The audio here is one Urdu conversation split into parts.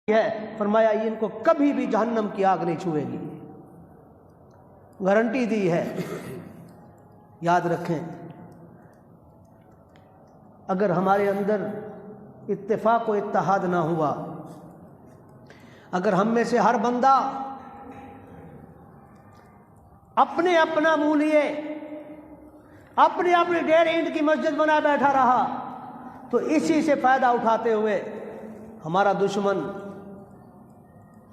ہے، فرمایا یہ ان کو کبھی بھی جہنم کی آگ نہیں چھوئے گی، گارنٹی دی ہے۔ یاد رکھیں، اگر ہمارے اندر اتفاق و اتحاد نہ ہوا، اگر ہم میں سے ہر بندہ اپنے اپنا منہ لیے اپنے اپنے ڈیر اینٹ کی مسجد بنا بیٹھا رہا، تو اسی سے فائدہ اٹھاتے ہوئے ہمارا دشمن،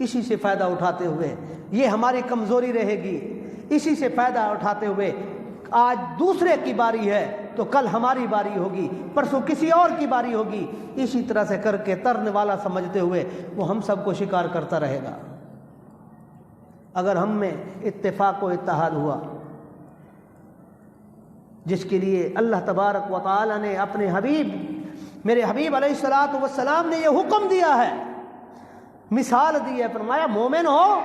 اسی سے فائدہ اٹھاتے ہوئے یہ ہماری کمزوری رہے گی، اسی سے فائدہ اٹھاتے ہوئے آج دوسرے کی باری ہے تو کل ہماری باری ہوگی، پرسوں کسی اور کی باری ہوگی، اسی طرح سے کر کے ترنے والا سمجھتے ہوئے وہ ہم سب کو شکار کرتا رہے گا۔ اگر ہم میں اتفاق و اتحاد ہوا، جس کے لیے اللہ تبارک و تعالی نے اپنے حبیب، میرے حبیب علیہ الصلوۃ والسلام نے یہ حکم دیا ہے، مثال دی ہے، فرمایا مومن ہو،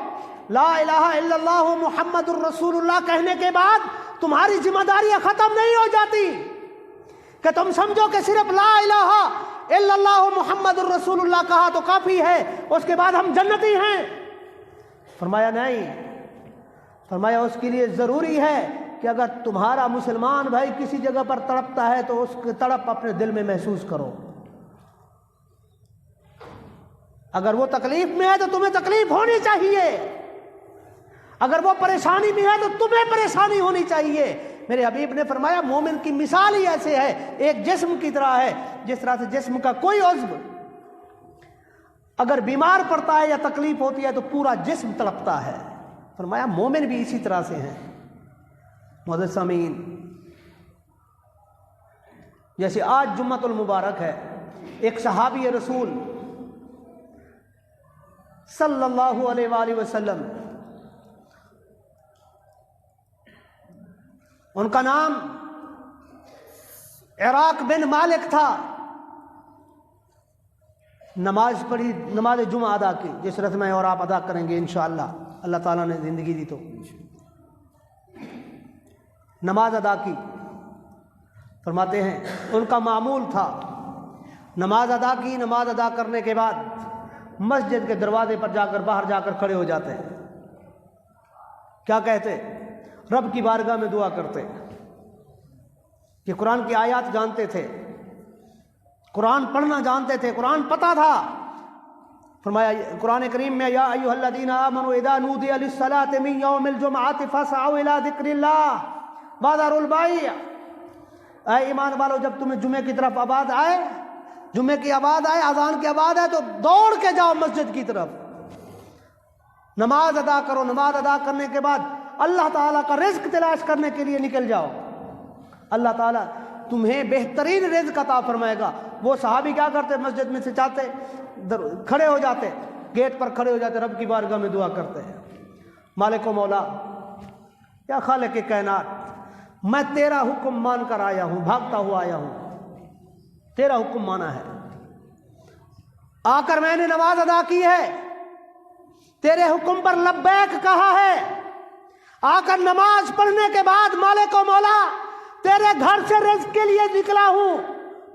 لا الہ الا اللہ محمد الرسول اللہ کہنے کے بعد تمہاری ذمہ داریاں ختم نہیں ہو جاتی کہ تم سمجھو کہ صرف لا الہ الا اللہ محمد الرسول اللہ کہا تو کافی ہے، اس کے بعد ہم جنتی ہیں۔ فرمایا نہیں، فرمایا اس کے لیے ضروری ہے کہ اگر تمہارا مسلمان بھائی کسی جگہ پر تڑپتا ہے تو اس کی تڑپ اپنے دل میں محسوس کرو، اگر وہ تکلیف میں ہے تو تمہیں تکلیف ہونی چاہیے، اگر وہ پریشانی میں ہے تو تمہیں پریشانی ہونی چاہیے۔ میرے حبیب نے فرمایا مومن کی مثال ہی ایسے ہے، ایک جسم کی طرح ہے، جس طرح سے جسم کا کوئی عضو اگر بیمار پڑتا ہے یا تکلیف ہوتی ہے تو پورا جسم تڑپتا ہے، فرمایا مومن بھی اسی طرح سے ہیں۔ معزز سامعین، جیسے آج جمعۃ المبارک ہے، ایک صحابی رسول صلی اللہ علیہ وآلہ وسلم، ان کا نام عراق بن مالک تھا، نماز پڑھی، نماز جمعہ ادا کی، جس رسم میں اور آپ ادا کریں گے انشاءاللہ، اللہ تعالیٰ نے زندگی دی تو نماز ادا کی۔ فرماتے ہیں ان کا معمول تھا، نماز ادا کی، نماز ادا کرنے کے بعد مسجد کے دروازے پر جا کر باہر جا کر کھڑے ہو جاتے، کیا کہتے؟ رب کی بارگاہ میں دعا کرتے، کہ قرآن کی آیات جانتے تھے، قرآن پڑھنا جانتے تھے، قرآن پتہ تھا۔ فرمایا قرآن کریم میں یا ایھا الذین آمنوا اذا نودی للصلاۃ من یوم الجمعۃ فاسعوا الی ذکر اللہ وذروا البیع، اے ایمان والو جب تمہیں جمعے کی طرف آواز آئے، جمعے کی آواز آئے، اذان کی آواز آئے تو دوڑ کے جاؤ مسجد کی طرف، نماز ادا کرو، نماز ادا کرنے کے بعد اللہ تعالیٰ کا رزق تلاش کرنے کے لیے نکل جاؤ، اللہ تعالیٰ تمہیں بہترین رزق عطا فرمائے گا۔ وہ صحابی کیا کرتے؟ مسجد میں سے چاہتے کھڑے ہو جاتے، گیٹ پر کھڑے ہو جاتے، رب کی بارگاہ میں دعا کرتے ہیں، مالک و مولا، یا خالق کائنات، میں تیرا حکم مان کر آیا ہوں، بھاگتا ہوا آیا ہوں، تیرا حکم مانا ہے، آ کر میں نے نماز ادا کی ہے، تیرے حکم پر لبیک کہا ہے، آ کر نماز پڑھنے کے بعد مالک و مولا تیرے گھر سے رزق کے لیے نکلا ہوں،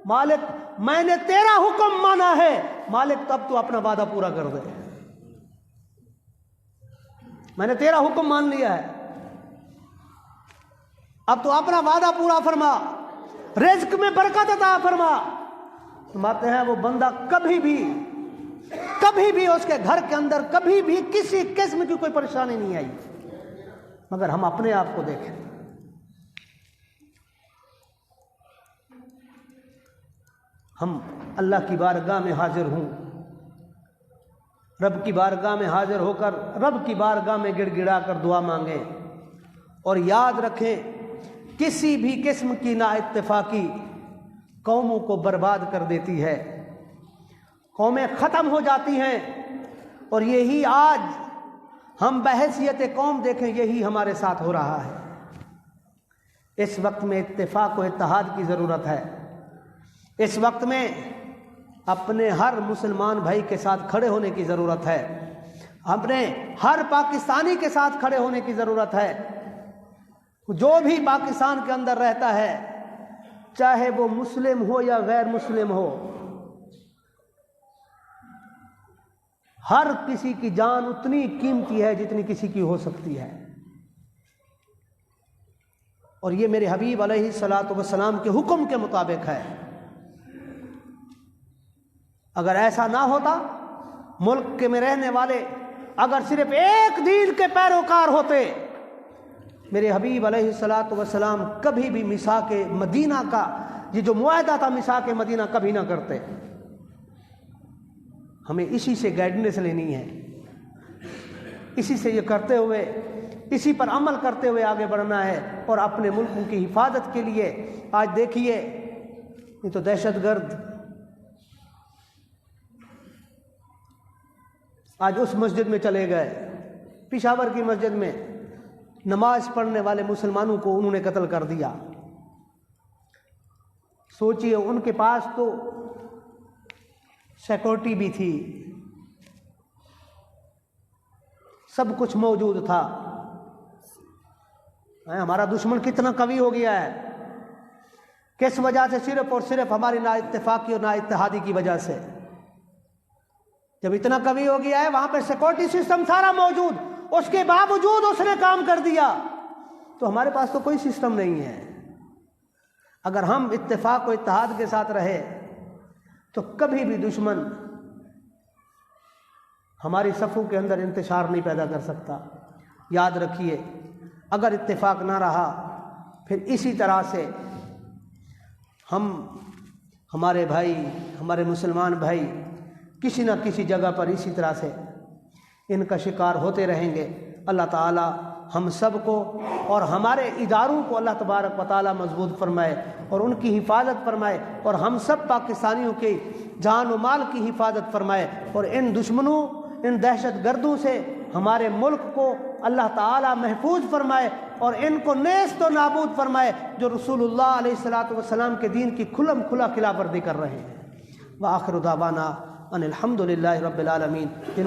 مالک میں نے تیرا حکم مانا ہے، مالک تب تو اپنا وعدہ پورا کر دے، میں نے تیرا حکم مان لیا ہے، اب تو اپنا وعدہ پورا فرما، رزق میں برکت عطا فرما۔ فرماتے ہیں وہ بندہ کبھی بھی اس کے گھر کے اندر کبھی بھی کسی قسم کی کوئی پریشانی نہیں آئی، مگر ہم اپنے آپ کو دیکھیں، ہم اللہ کی بارگاہ میں حاضر ہوں، رب کی بارگاہ میں حاضر ہو کر رب کی بارگاہ میں گڑ گڑا کر دعا مانگیں، اور یاد رکھیں کسی بھی قسم کی نا اتفاقی قوموں کو برباد کر دیتی ہے، قومیں ختم ہو جاتی ہیں، اور یہی آج ہم بحیثیت قوم دیکھیں، یہی ہمارے ساتھ ہو رہا ہے۔ اس وقت میں اتفاق و اتحاد کی ضرورت ہے، اس وقت میں اپنے ہر مسلمان بھائی کے ساتھ کھڑے ہونے کی ضرورت ہے، اپنے ہر پاکستانی کے ساتھ کھڑے ہونے کی ضرورت ہے، جو بھی پاکستان کے اندر رہتا ہے، چاہے وہ مسلم ہو یا غیر مسلم ہو، ہر کسی کی جان اتنی قیمتی ہے جتنی کسی کی ہو سکتی ہے، اور یہ میرے حبیب علیہ الصلاۃ والسلام کے حکم کے مطابق ہے۔ اگر ایسا نہ ہوتا، ملک کے میں رہنے والے اگر صرف ایک دین کے پیروکار ہوتے، میرے حبیب علیہ الصلاۃ والسلام کبھی بھی میثاق مدینہ کا یہ جو معاہدہ تھا میثاق مدینہ کبھی نہ کرتے۔ ہمیں اسی سے گائیڈنس لینی ہے، اسی سے یہ کرتے ہوئے، اسی پر عمل کرتے ہوئے آگے بڑھنا ہے، اور اپنے ملکوں کی حفاظت کے لیے آج دیکھیے یہ تو دہشت گرد آج اس مسجد میں چلے گئے، پشاور کی مسجد میں نماز پڑھنے والے مسلمانوں کو انہوں نے قتل کر دیا۔ سوچئے ان کے پاس تو سیکورٹی بھی تھی، سب کچھ موجود تھا، ہمارا دشمن کتنا قوی ہو گیا ہے، کس وجہ سے؟ صرف اور صرف ہماری نا اتفاقی اور نا اتحادی کی وجہ سے۔ جب اتنا قوی ہو گیا ہے، وہاں پہ سیکورٹی سسٹم سارا موجود، اس کے باوجود اس نے کام کر دیا، تو ہمارے پاس تو کوئی سسٹم نہیں ہے۔ اگر ہم اتفاق و اتحاد کے ساتھ رہے تو کبھی بھی دشمن ہماری صفوں کے اندر انتشار نہیں پیدا کر سکتا۔ یاد رکھیے، اگر اتفاق نہ رہا پھر اسی طرح سے ہمارے بھائی، ہمارے مسلمان بھائی کسی نہ کسی جگہ پر اسی طرح سے ان کا شکار ہوتے رہیں گے۔ اللہ تعالی ہم سب کو اور ہمارے اداروں کو اللہ تبارک و تعالی مضبوط فرمائے اور ان کی حفاظت فرمائے، اور ہم سب پاکستانیوں کی جان و مال کی حفاظت فرمائے، اور ان دشمنوں، ان دہشت گردوں سے ہمارے ملک کو اللہ تعالی محفوظ فرمائے، اور ان کو نیست و نابود فرمائے جو رسول اللہ علیہ الصلاۃ والسلام کے دین کی کھلم کھلا خلاف ورزی کر رہے ہیں۔ وآخر دعوانا ان الحمد للہ رب العالمین۔